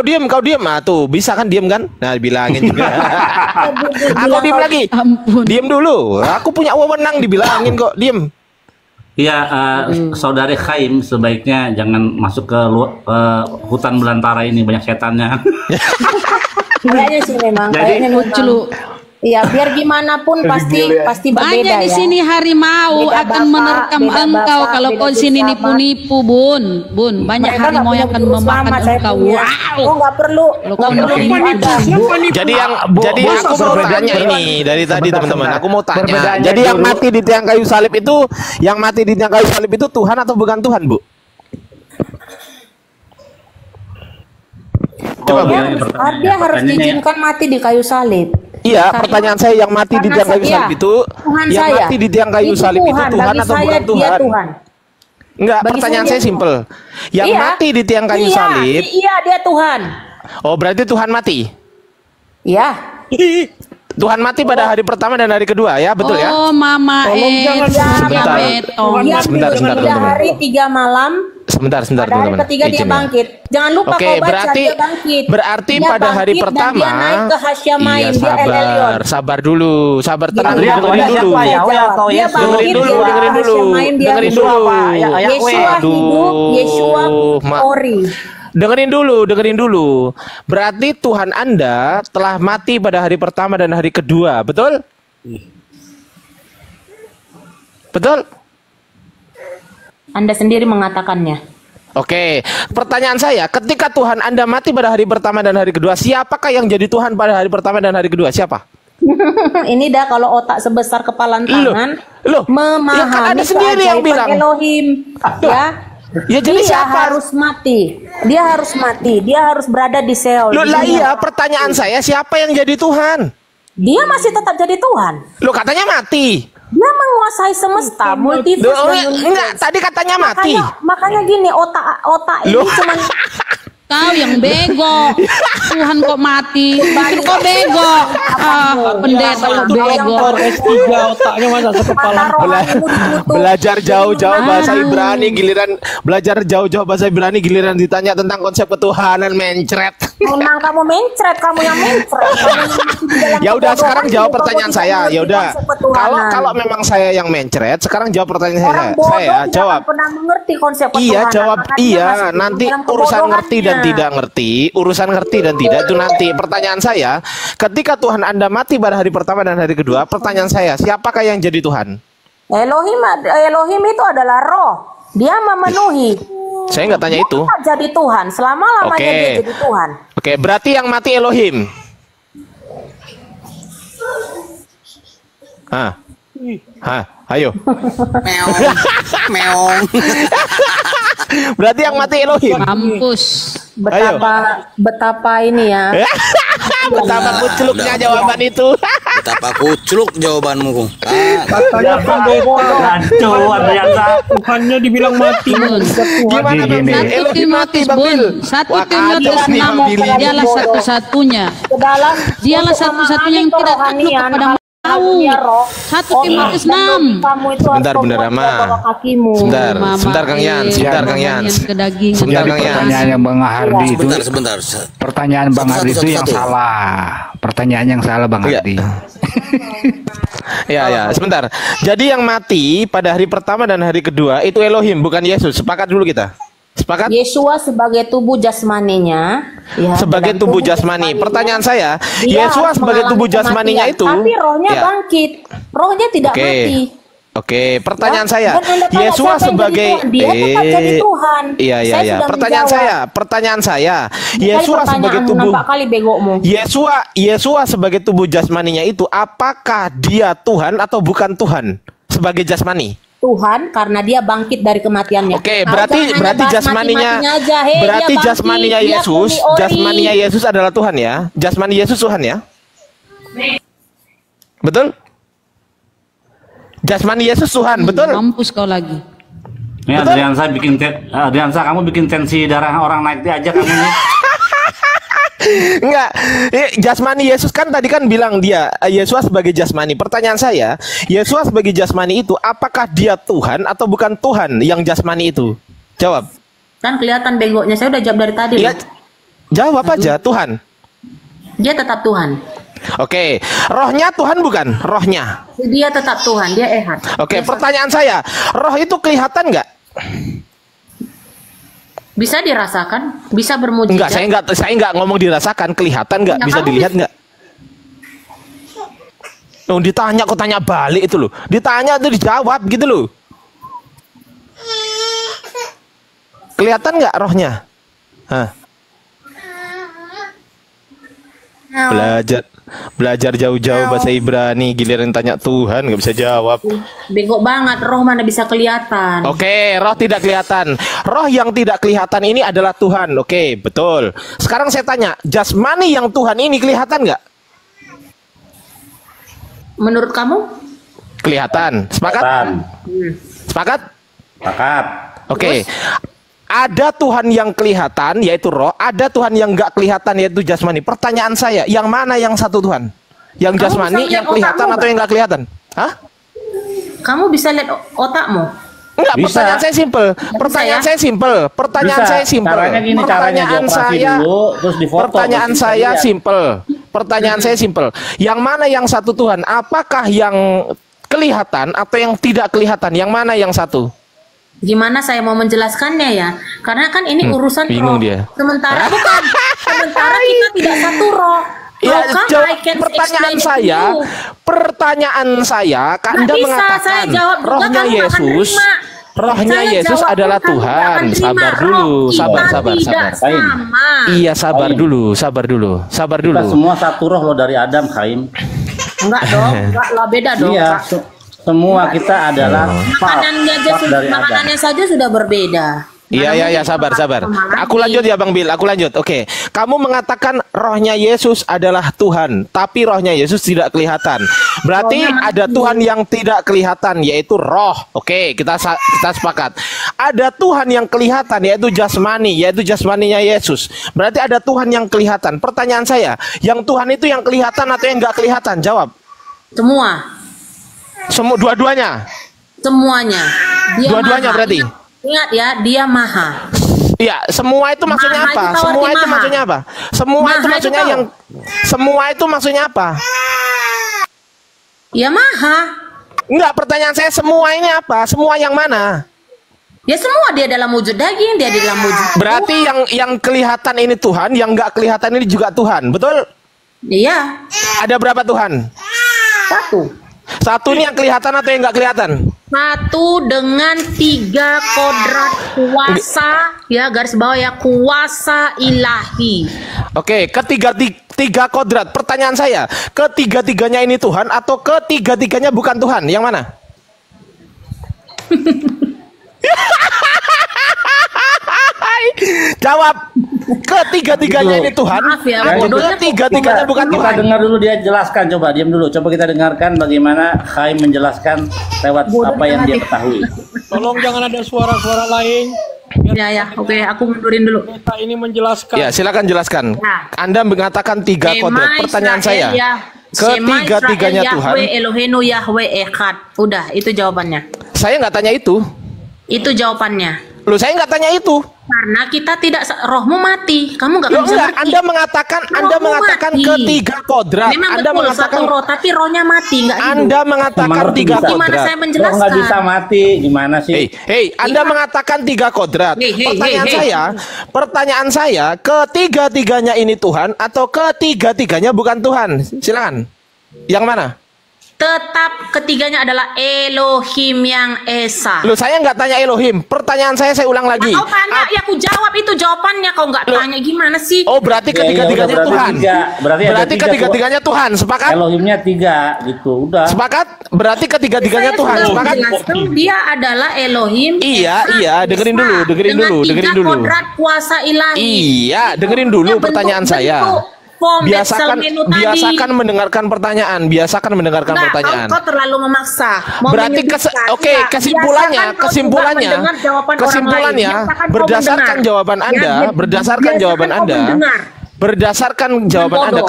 diem. Ah, tuh, bisa kan diem kan? Nah, bilangin juga. Aku diem lagi. Diem dulu. Aku punya wewenang dibilangin kok, diem. Iya, saudari Khaim sebaiknya jangan masuk ke hutan belantara ini, banyak setannya. Kayaknya sih memang. Kayaknya Lucu. Iya, biar gimana pun pasti berbeda Banyak di sini harimau Beda akan bapak, menerkam beda engkau bapak, kalau beda kau sini siapa. nipu-nipu, Bun. Banyak Mereka harimau nggak yang akan punya guru memakan selama, saya engkau. punya. Wow. Oh, nggak perlu ada. Jadi aku mau tanya ini dari tadi teman-teman. Aku mau tanya. Jadi yang mati di tiang kayu salib itu Tuhan atau bukan Tuhan, Bu? Coba Bu. Dia harus diizinkan mati di kayu salib. Iya, pertanyaan saya yang mati di tiang kayu salib itu, yang mati di tiang kayu salib itu Tuhan atau bukan Tuhan? Enggak, pertanyaan saya simpel. Yang mati di tiang kayu salib. Iya, dia Tuhan. Oh, berarti Tuhan mati. Iya. Tuhan mati pada hari pertama dan hari kedua ya, betul ya? Oh, Mama Sebentar, Tiga hari 3 malam. Sebentar, Pada hari teman-teman. ketiga dia bangkit. Jangan lupa kau baca dia bangkit. Berarti Dia pada hari bangkit pertama. dan dia naik ke Hasyamaim, dia El Elyon. Sabar dulu, tenang, Dia dengerin dulu. Dia bangkit, Dengerin dulu. Yeshua hidup, Yeshua ori. Dengerin dulu. Berarti Tuhan Anda telah mati pada hari pertama dan hari kedua, betul? Betul? Anda sendiri mengatakannya. Oke, pertanyaan saya, ketika Tuhan Anda mati pada hari pertama dan hari kedua, siapakah yang jadi Tuhan pada hari pertama dan hari kedua? Siapa? Ini dah kalau otak sebesar kepala tangan, memahami ya kan ada sendiri yang bilang Elohim, ya. Ya jadi dia siapa? harus mati. Dia harus berada di Seol. Loh lah iya, pertanyaan saya, siapa yang jadi Tuhan? Dia masih tetap jadi Tuhan. Loh katanya mati. Dia menguasai semesta, multiverse dan universe. Enggak, tadi katanya mati. Makanya gini, otak ini cuma Kau yang bego. Tuhan kok mati. Baru kok bego. Pendeta kok bego. S3 otaknya masa sekepala. Belajar jauh-jauh bahasa Ibrani giliran ditanya tentang konsep ketuhanan mencret. Memang kamu mencret, kamu yang mencret. Ya udah, sekarang jawab pertanyaan saya. Ya udah. Kalau memang saya yang mencret, sekarang jawab pertanyaan saya. Jawab. Pernah mengerti konsep ketuhanan. Iya, jawab iya. Nanti urusan ngerti dan tidak ngerti, urusan ngerti dan tidak itu nanti. Pertanyaan saya, ketika Tuhan Anda mati pada hari pertama dan hari kedua, pertanyaan saya, siapakah yang jadi Tuhan? Elohim itu adalah roh. Dia memenuhi. Saya nggak tanya itu. Dia jadi Tuhan, selama-lamanya dia jadi Tuhan. Oke, berarti yang mati Elohim. Ayo. Meong. Berarti yang mati Elohim. Mampus. Betapa ini ya. Betapa kucluknya jawaban itu. Betapa kucluk jawabanmu. Katanya kan Tuhannya dibilang mati. Gimana Bang? Satu Timotius Bun, 1 Timotius 6, dialah satu-satunya. Dialah satu-satunya yang tidak takluk kepada tahu. 1 Timotius 6. Sebentar Bunda Rama. Sebentar Kang Yan. Pertanyaan yang Bang Hardi itu. Sebentar. Pertanyaan Bang Hardi itu yang salah. Pertanyaan yang salah Bang Hardi. Ya, sebentar. Jadi yang mati pada hari pertama dan hari kedua itu Elohim, bukan Yesus. Sepakat dulu kita. Sepakat? Yeshua sebagai tubuh jasmaninya, ya, sebagai tubuh jasmani. Pertanyaan saya, Yesus sebagai tubuh jasmaninya itu, tapi rohnya bangkit, rohnya tidak mati. Oke, pertanyaan Ya, saya, dan Anda tanya Yesua siapa yang jadi sebagai Tuhan? Dia tetap jadi Tuhan. Iya, Saya sudah pertanyaan saya, Kali Yesua sebagai pertanyaanmu tubuh nampak kali begomu. Yesua sebagai tubuh jasmaninya itu, apakah dia Tuhan atau bukan Tuhan sebagai jasmani? Tuhan karena dia bangkit dari kematiannya. Oke, Kau berarti jangan hanya bahas jasmaninya mati-matinya aja. Hei, berarti dia bangkit, jasmaninya dia Yesus, kuli ori. jasmaninya Yesus adalah Tuhan ya. Jasmani Yesus Tuhan ya. Betul? Jasmani Yesus Tuhan, betul? Mampus kau lagi. Nih Adriansa Adriansa kamu bikin tensi darah orang naik aja kamu nih. Enggak, jasmani Yesus kan tadi kan bilang dia Yesus sebagai jasmani. Pertanyaan saya, Yesus sebagai jasmani itu apakah dia Tuhan atau bukan Tuhan yang jasmani itu? Jawab. Kan kelihatan bengoknya. Saya udah jawab dari tadi. Iya, jawab aja, Tuhan. Dia tetap Tuhan. Oke, rohnya Tuhan bukan? Rohnya. Dia tetap Tuhan. Dia ehad. Oke, pertanyaan saya, roh itu kelihatan nggak? Bisa dirasakan, bisa bermujizat. Enggak, saya nggak ngomong dirasakan, kelihatan nggak? Ya, Bisa kamu dilihat nggak? Oh, ditanya kok tanya balik itu loh. Ditanya itu dijawab gitu loh. Kelihatan nggak rohnya? Hah? Belajar jauh-jauh bahasa Ibrani, giliran tanya Tuhan nggak bisa jawab. Bengok banget, roh mana bisa kelihatan. Oke, roh tidak kelihatan. Roh yang tidak kelihatan ini adalah Tuhan. Oke, betul. Sekarang saya tanya, jasmani yang Tuhan ini kelihatan nggak? Menurut kamu? Kelihatan. Sepakat? Sepakat? Sepakat. Oke. Ada Tuhan yang kelihatan yaitu roh, ada Tuhan yang nggak kelihatan yaitu jasmani. Pertanyaan saya, yang mana yang satu Tuhan? Yang jasmani, yang kelihatan atau yang nggak kelihatan? Hah? Kamu bisa lihat otakmu? Enggak, pertanyaan saya simpel. Pertanyaan saya simpel. Pertanyaan saya simpel. Pertanyaan saya pertanyaan saya simpel. Pertanyaan saya simpel. Yang mana yang satu Tuhan? Apakah yang kelihatan atau yang tidak kelihatan? Yang mana yang satu? Gimana saya mau menjelaskannya ya? Karena kan ini urusan bingung roh. dia. Sementara bukan. Sementara kita tidak satu roh. Ya, pertanyaan saya, Anda mengatakan rohnya Yesus, rohnya Yesus adalah Tuhan. Sabar dulu, sabar. Iya, sabar dulu. Kita semua satu roh loh dari Adam, Kaim. Enggak dong, enggak lah, beda dong. Iya, semua kita adalah makanannya saja sudah berbeda. Iya, sabar. Aku lanjut ya Bang Bil, aku lanjut. Oke, kamu mengatakan rohnya Yesus adalah Tuhan, tapi rohnya Yesus tidak kelihatan. Berarti ada Tuhan yang tidak kelihatan, yaitu roh. Oke, kita sepakat. Ada Tuhan yang kelihatan, yaitu jasmani, yaitu jasmaninya Yesus. Berarti ada Tuhan yang kelihatan. Pertanyaan saya, yang Tuhan itu yang kelihatan atau yang nggak kelihatan? Jawab. Semua, dua-duanya. Semuanya. Dua-duanya berarti. Ingat ya, dia maha. Iya, semua itu maksudnya apa? Semua itu maksudnya apa? Semua itu maksudnya yang semua itu maksudnya apa? Ya maha. Enggak, pertanyaan saya semua ini apa? Semua yang mana? Ya semua, dia dalam wujud daging, dia di dalam wujud. Berarti yang kelihatan ini Tuhan, yang enggak kelihatan ini juga Tuhan, betul? Iya. Ada berapa Tuhan? Satu ini yang kelihatan atau yang enggak kelihatan? Satu dengan 3 kodrat kuasa, ya garis bawah ya, kuasa ilahi. Oke, tiga kodrat. Pertanyaan saya, ketiga-tiganya ini Tuhan atau ketiga-tiganya bukan Tuhan? Yang mana? Jawab. Ketiga-tiganya ini Tuhan. Maaf ya, ketiga-tiganya bukan Tuhan. Kita dengar dulu dia jelaskan, coba diam dulu. Coba kita dengarkan bagaimana Chaim menjelaskan lewat apa yang dia ketahui. Tolong jangan ada suara-suara lain. Ya, oke, aku mundurin dulu. Kita ini menjelaskan. Ya, silakan jelaskan. Anda mengatakan 3 kodrat. Pertanyaan saya, ketiga-tiganya Tuhan. Yahweh Elohenu Yahweh Echad. Udah, itu jawabannya. Saya nggak tanya itu. Itu jawabannya. Loh, saya nggak tanya itu. Karena kita tidak, rohmu mati. Kamu nggak bisa ngerti. Anda mengatakan ketiga kodrat. Memang Anda betul, mengatakan satu roh, tapi rohnya mati. Anda mengatakan 3 kodrat. Gimana saya menjelaskan? Roh nggak bisa mati, gimana sih? Anda mengatakan 3 kodrat. Pertanyaan saya, ketiga-tiganya ini Tuhan atau ketiga-tiganya bukan Tuhan? Silakan. Yang mana? Tetap ketiganya adalah Elohim yang Esa. Loh, saya nggak tanya Elohim. Pertanyaan saya ulang lagi. Kau tanya, ya aku jawab itu jawabannya. Kau nggak tanya gimana sih? Oh, berarti ketiga-tiganya Tuhan. Berarti ketiga-tiganya Tuhan. Sepakat? Elohimnya 3 gitu. Udah. Sepakat? Berarti ketiga-tiganya Tuhan. Sepakat? Dia adalah Elohim. Iya, dengerin dulu. Kodrat kuasa ilahi. Iya, dengerin dulu pertanyaan saya. Biasakan mendengarkan pertanyaan. Pertanyaan. Kau terlalu memaksa. Berarti kesimpulannya berdasarkan jawaban Anda,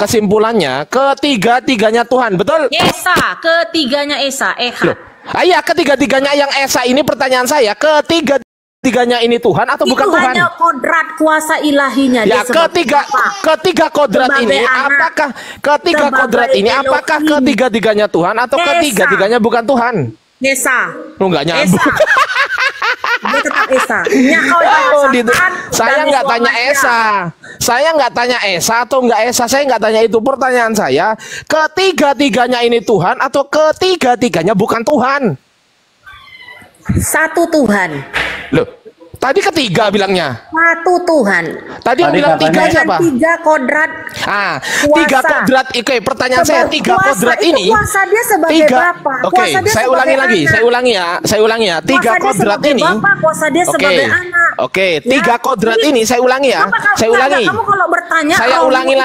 kesimpulannya ketiga-tiganya Tuhan, betul? Esa, ketiganya Esa, Ehad. Iya, ketiga-tiganya yang Esa ini pertanyaan saya, ketiga-tiganya ini Tuhan atau bukan Tuhan? Itu hanya kodrat kuasa ilahinya. Ya, ketiga kodrat ini apakah ketiga-tiganya Tuhan atau ketiga-tiganya bukan Tuhan? Esa. Lu nggak nyambung. Dia tetap Esa. Saya nggak tanya Esa. Saya nggak tanya Esa atau nggak Esa. Saya nggak tanya itu. Pertanyaan saya, ketiga-tiganya ini Tuhan atau ketiga-tiganya bukan Tuhan? Satu Tuhan. Loh, tadi ketiga bilangnya. Satu Tuhan. Tadi yang bilang tiga siapa? Tiga kodrat. Tiga kodrat. Oke, pertanyaan saya, tiga kodrat ini. Kuasa dia sebagai Bapa. Oke, saya ulangi ya. Tiga kodrat ini. Kuasa dia sebagai anak. Oke, tiga kodrat ini saya ulangi ya. Kamu kalau bertanya, saya ulangi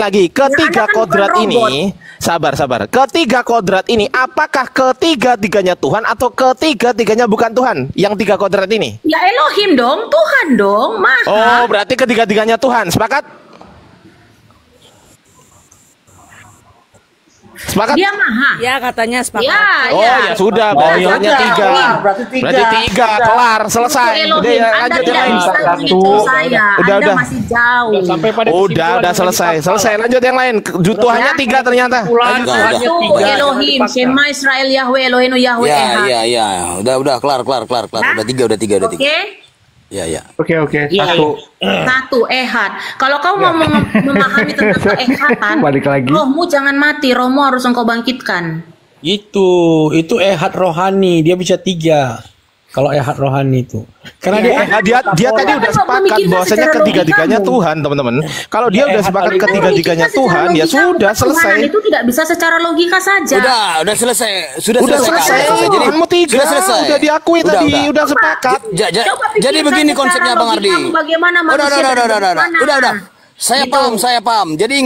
lagi. Ketiga kodrat ini. Sabar. Ketiga kodrat ini apakah ketiga-tiganya Tuhan atau ketiga-tiganya bukan Tuhan? Yang tiga kodrat ini? Ya Elohim dong, Tuhan dong, Maha. Oh, berarti ketiga-tiganya Tuhan. Sepakat? Sepakat? Dia Maha. Ya, katanya sepakat. Ya, sudah. Berarti hanya tiga. Berarti tiga. Kelar, selesai. Udah ya, lanjut yang lain. Udah masih jauh. Udah selesai. Lanjut yang lain. Tuhannya tiga ternyata. Elohim, Shema Israel Yahweh Elohenu Yahweh Ehad. Iya. Udah kelar. Udah tiga. Oke. Iya. Oke. Satu Ehad. Kalau kau mau memahami tentang keehatan, rohmu jangan mati, rohmu harus engkau bangkitkan. Itu Ehad rohani, dia bisa 3. Kalau Ehad rohani itu. Karena dia tadi udah sepakat bahwasanya ketiga-tiganya Tuhan, teman-teman. Kalau dia udah sepakat ketiga-tiganya Tuhan, ya sudah selesai. Itu tidak bisa secara logika saja. Udah selesai. Sudah selesai. Jadi tiga udah diakui tadi, udah sepakat. Jadi begini konsepnya Bang Ardi. Udah. Saya paham. Jadi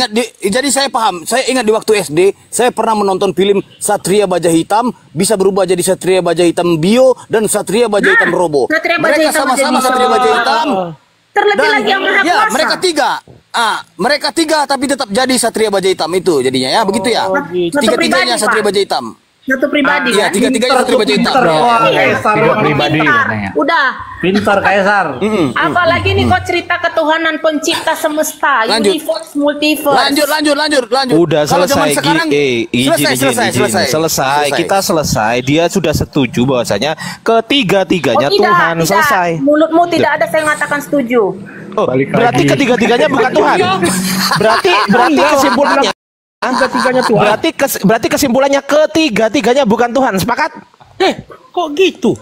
saya paham. Saya ingat di waktu SD, saya pernah menonton film Satria Baja Hitam bisa berubah jadi Satria Baja Hitam Bio dan Satria Baja Hitam Robo. Mereka sama-sama Satria Baja Hitam. Terlebih lagi yang Maha Kuasa. Mereka tiga. Mereka tiga tapi tetap jadi Satria Baja Hitam itu jadinya ya, begitu ya. Tiga-tiganya Satria Baja Hitam. Satu pribadi kan? Iya, tiga-tiganya Satria Baja Hitam. Tiga pribadi katanya. Udah. Pintar Kaisar. Apalagi nih kau cerita ketuhanan pencipta semesta, universe, multiverse. Lanjut. Udah selesai. Selesai. Kita selesai. Dia sudah setuju bahwasanya ketiga-tiganya Tuhan. Selesai. Mulutmu tidak ada saya mengatakan setuju. Oh, berarti ketiga-tiganya bukan Tuhan. Berarti kesimpulannya ketiga-tiganya Tuhan. Berarti kesimpulannya ketiga-tiganya bukan Tuhan. Sepakat? Kok gitu?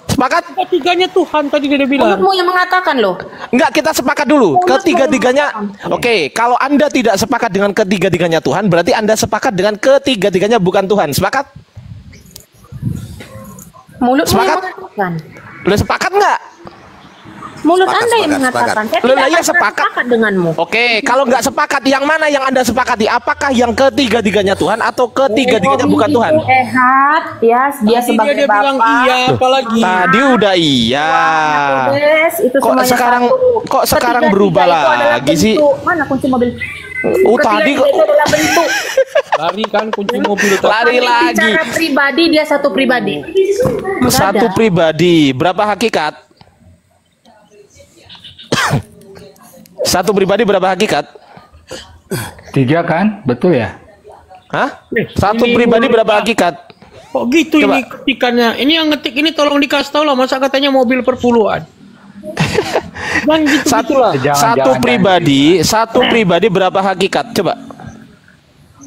Sepakat? Ketiganya Tuhan tadi dia bilang. Mulutmu yang mengatakan loh. Enggak, kita sepakat dulu. Ketiga-tiganya. Oke, kalau Anda tidak sepakat dengan ketiga-tiganya Tuhan, berarti Anda sepakat dengan ketiga-tiganya bukan Tuhan. Sepakat? Mulutmu yang mengatakan. Udah sepakat nggak? Mulut Anda yang mengatakan. Saya tidak sepakat denganmu. Oke, kalau nggak sepakat, yang mana yang Anda sepakati? Apakah yang ketiga-tiganya Tuhan atau ketiga-tiganya bukan Tuhan? Ehad, ya, dia sebagai dia Bapa. bilang iya, apalagi. Tadi udah iya. Itu Kok sekarang berubah lagi sih? Mana kunci mobil? Tadi kok bentuk. Lari kan kunci mobil. Lari lagi. Secara pribadi dia satu pribadi. Satu pribadi. Berapa hakikat? Satu pribadi berapa hakikat? 3 kan? Betul ya? Hah? Satu pribadi berapa hakikat? Kok gitu? Coba. Ini ketikannya? Ini yang ngetik ini tolong dikasih tahu lah. Masa katanya mobil perpuluhan? Satu pribadi berapa hakikat? Coba.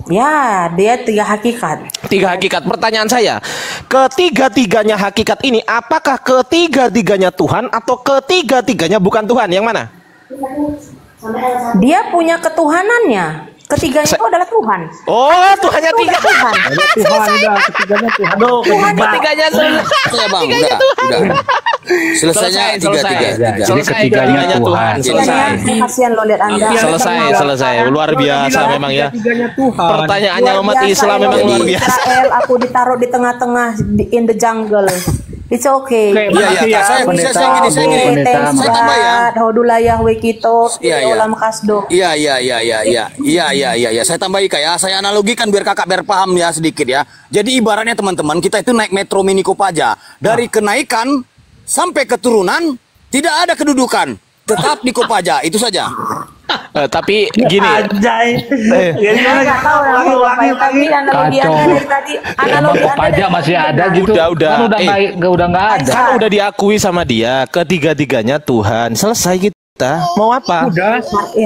Ya, dia 3 hakikat. 3 hakikat. Pertanyaan saya, ketiga-tiganya hakikat ini, apakah ketiga-tiganya Tuhan atau ketiga-tiganya bukan Tuhan? Yang mana? Dia punya ketuhanannya. Ketiganya itu adalah Tuhan. Oh, Tuhannya 3. Tuhan. Tuhan udah ketiganya Tuhan. Aduh, Ketiganya Tuhan. Ya bang, udah. Selesainya tiga. Jadi ketiganya Tuhan. Selesai. Kasihan lo lihat Anda. Selesai. Luar biasa memang ya. Pertanyaannya umat Islam memang luar biasa. Israel, aku ditaruh di tengah-tengah in the jungle. It's okay. Iya, saya gini. Saya tambah ya. Hodula Yahweh kita, olam kasdo. Iya. Saya tambah Ika ya. Saya analogikan biar kakak biar paham ya sedikit ya. Jadi ibaratnya teman-teman, kita itu naik metro mini Kopaja. Dari kenaikan sampai keturunan tidak ada kedudukan. Tetap di Kopaja, itu saja. Tapi gini. Kacau. Pajak masih ada gitu. Udah nggak ada. Kan udah diakui sama dia, ketiga-tiganya Tuhan. Selesai kita. Mau apa?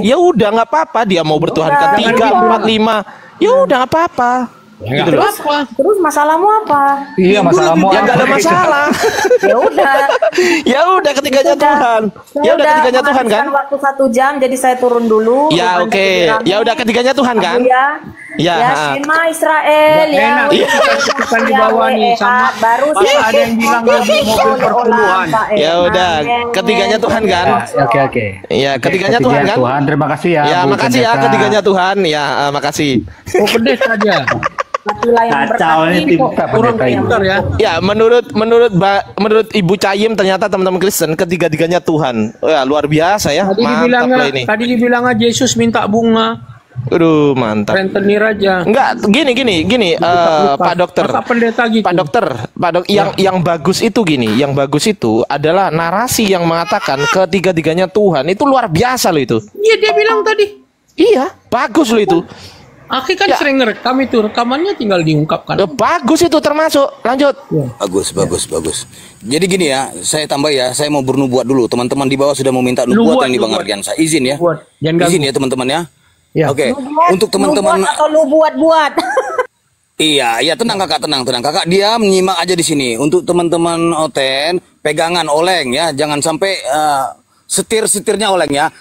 Ya udah nggak apa-apa. Dia mau bertuhan ketiga, 4, 5. Ya udah nggak apa-apa. Gitu loh. Terus masalahmu apa? Iya, masalahmu ya nggak ada masalah. Ya udah ketiganya Tuhan. Ya udah ketiganya Tuhan kan? Waktu 1 jam, jadi saya turun dulu. Ya oke. Ya udah ketiganya Tuhan kan? Ya, Shema Israel ya. Bukan di bawah nih sama. Baru ada yang bilang lagi mobil perpuluhan. Ya udah, ketiganya Tuhan kan? Oke. Ya, ketiganya Tuhan kan? Tuhan, terima kasih ya. Ya, makasih ya ketiganya Tuhan. Ya, makasih. Oh, pedes aja. Kacau ini Kurang pintar ya. Ya, menurut Ibu Cayim ternyata teman-teman Kristen ketiga-tiganya Tuhan. Ya, luar biasa ya. Mantap lah ini. Tadi dibilangnya Yesus minta bunga. Aduh, mantap. Rentenir aja. Enggak, gini, Pak Dokter. Pak Pendeta gitu. Pak Dokter, yang bagus itu gini, yang bagus itu adalah narasi yang mengatakan ketiga-tiganya Tuhan. Itu luar biasa loh itu. Iya, dia bilang tadi. Iya, bagus loh itu. Aki kan sering ngerekam itu, rekamannya tinggal diungkapkan. Bagus itu termasuk. Lanjut. Bagus. Jadi gini ya, saya tambah ya, saya mau bernubuat dulu. Teman-teman di bawah sudah meminta nubuatan nih Bang Ardiansa. Izin ya. Izin ya teman-teman ya. Oke. Untuk teman-teman atau lu buat. Iya, tenang kakak, tenang. Kakak dia menyimak aja di sini. Untuk teman-teman Oten, pegangan oleng ya, jangan sampai setir-setirnya oleng ya.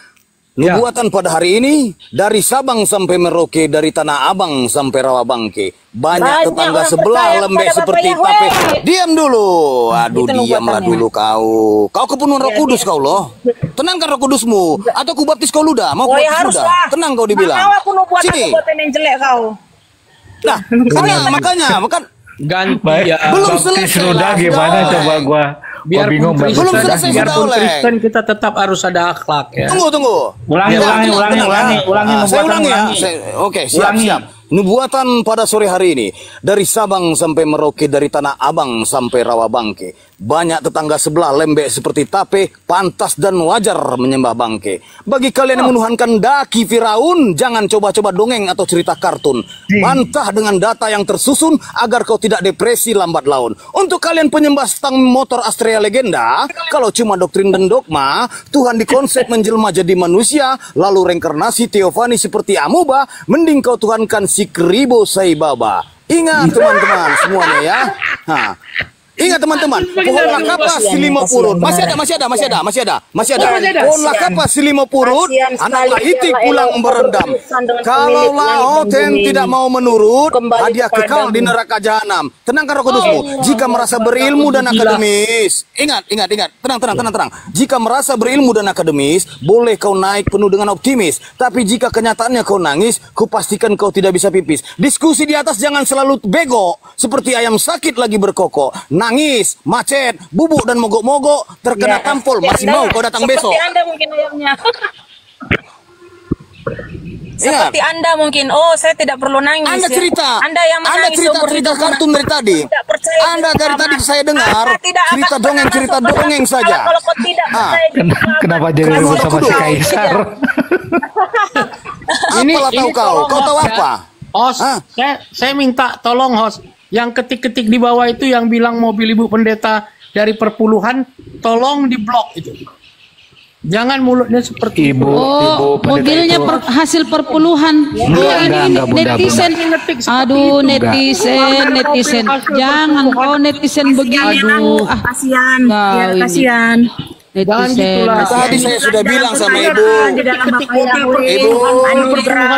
Nubuatan pada hari ini dari Sabang sampai Merauke, dari Tanah Abang sampai Rawabangke. Banyak tetangga sebelah lembek seperti tape. Diam dulu. Aduh, diamlah dulu kau. Kau kepenuhan Roh Kudus kau loh. Tenangkan Roh Kudusmu. Atau ku baptis kau luda. Mau ku baptis luda. Tenang kau dibilang. Sini. Nah, makanya. Ganti ya. Belum selesai. Luda gimana coba gua. Biarpun Kristen, Kristen kita tetap harus ada akhlak ya. Tunggu. Ulangi. Saya ulangi ya. Oke, siap. Nubuatan pada sore hari ini dari Sabang sampai Merauke, dari Tanah Abang sampai Rawabangke. Banyak tetangga sebelah lembek seperti tape, pantas dan wajar menyembah bangke. Bagi kalian yang menuhankan daki Firaun, jangan coba-coba dongeng atau cerita kartun. Bantah dengan data yang tersusun agar kau tidak depresi lambat laun. Untuk kalian penyembah stang motor Astrea legenda, kalau cuma doktrin dan dogma, Tuhan dikonsep menjelma jadi manusia, lalu reinkarnasi teofani seperti amuba, mending kau tuhankan si Kribo Saibaba. Ingat teman-teman semuanya ya. Ingat teman-teman, pohon lakapas silimo purun. Masih ada. Pohon lakapas silimo purun, anak itik pulang berendam. Kalau Oten tidak mau menurut, hadiah kekal di neraka jahanam. Tenangkan Roh Kudusmu. Jika merasa berilmu dan akademis, ingat. Tenang. Jika merasa berilmu dan akademis, boleh kau naik penuh dengan optimis. Tapi jika kenyataannya kau nangis, kupastikan kau tidak bisa pipis. Diskusi di atas jangan selalu bego, seperti ayam sakit lagi berkokok. Nangis, macet, bubuk dan mogok-mogok, terkena tampol, masih mau kau datang besok. Seperti Anda mungkin ayamnya. Seperti Anda mungkin, saya tidak perlu nangis. Anda cerita, Anda yang menangis cerita kartun dari tadi. Anda dari tadi saya dengar cerita dongeng saja. Kalau kau tidak percaya, Kenapa jadi ribut sama si Kaisar? Apalah tahu kau tahu apa? Host, saya minta tolong host. Yang ketik-ketik di bawah itu yang bilang mobil Ibu Pendeta dari perpuluhan, tolong diblok itu. Jangan mulutnya seperti Ibu, Oh, pendeta mobilnya itu. hasil perpuluhan. Enggak, Bunda, netizen. Aduh, netizen. Jangan kau netizen begitu. Kasihan, Kau ya, ini. kasihan. Netizen. Tadi saya sudah bilang sama ibu. Ibu anugerah.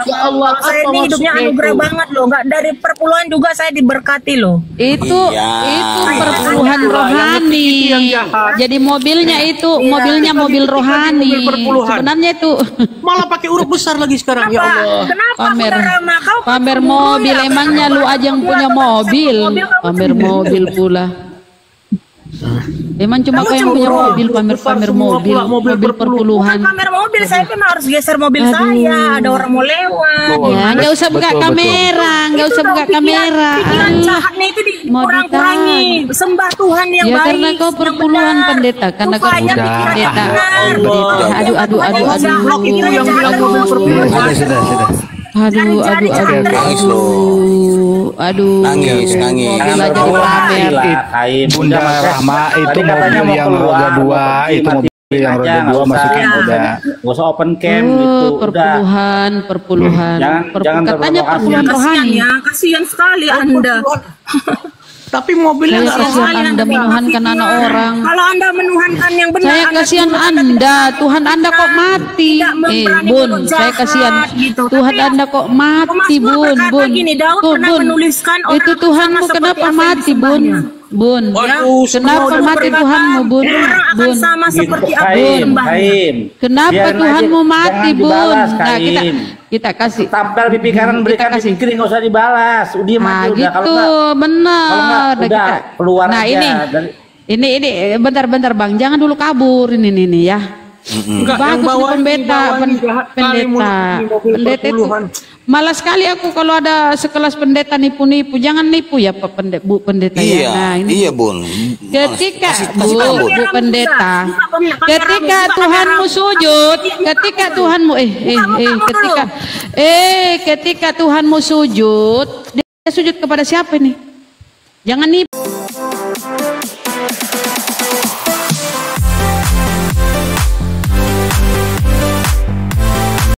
Ya Allah, saya ini hidupnya anugerah banget loh. Enggak dari perpuluhan juga saya diberkati loh. Itu perpuluhan rohani. Jadi mobilnya itu mobil rohani. Sebenarnya itu malah pakai huruf besar lagi sekarang. Ya Allah. Kenapa pamer mobil, emangnya lu aja yang punya mobil. Pamer mobil pula. Emang cuma kau yang punya mobil, pamer mobil perpuluhan. Pamer mobil, saya memang harus geser mobil saya. Ada orang mau lewat. Ya, nggak usah buka kamera, nggak usah buka kamera. Pikiran jahatnya itu dikurang-kurangi. Sembah Tuhan yang Ya baik. karena kau perpuluhan pendeta, karena kau pendeta. Aduh. Nangis. Mobil aja dipamer. Bunda Rahma itu mobil yang roda 2, itu mobil yang roda 2 masukin udah. Gak usah open cam gitu. Perpuluhan. Jangan Katanya perpuluhan rohani. Ya, kasihan sekali Anda. Tapi mobilnya Saya kasihan Anda menuhankan anak orang. Kalau Anda menuhankan yang benar, Saya kasihan Anda, Tuhan Anda kok mati. Bun, saya kasihan. Tuhan Anda kok mati, Bun. Itu Tuhanmu kenapa mati, Bun? Bun, kenapa mati Tuhanmu, Bun? Bun, sama seperti kenapa Tuhanmu mati, Bun? Nah, kita kasih tampil pipi kanan, berikan pipi kiri, nggak usah dibalas. Udah mati udah. Gitu, benar. Udah keluar nah, aja. Ini bentar Bang, jangan dulu kabur ini ya. Bagus pendeta itu. Malas sekali aku kalau ada sekelas pendeta nipu-nipu. Jangan nipu ya Pak Bu pendeta ya. Nah, ini. Iya Bun. Ketika Bu pendeta, ketika Tuhanmu sujud, ketika Tuhanmu ketika Tuhanmu sujud, dia sujud kepada siapa nih? Jangan nipu.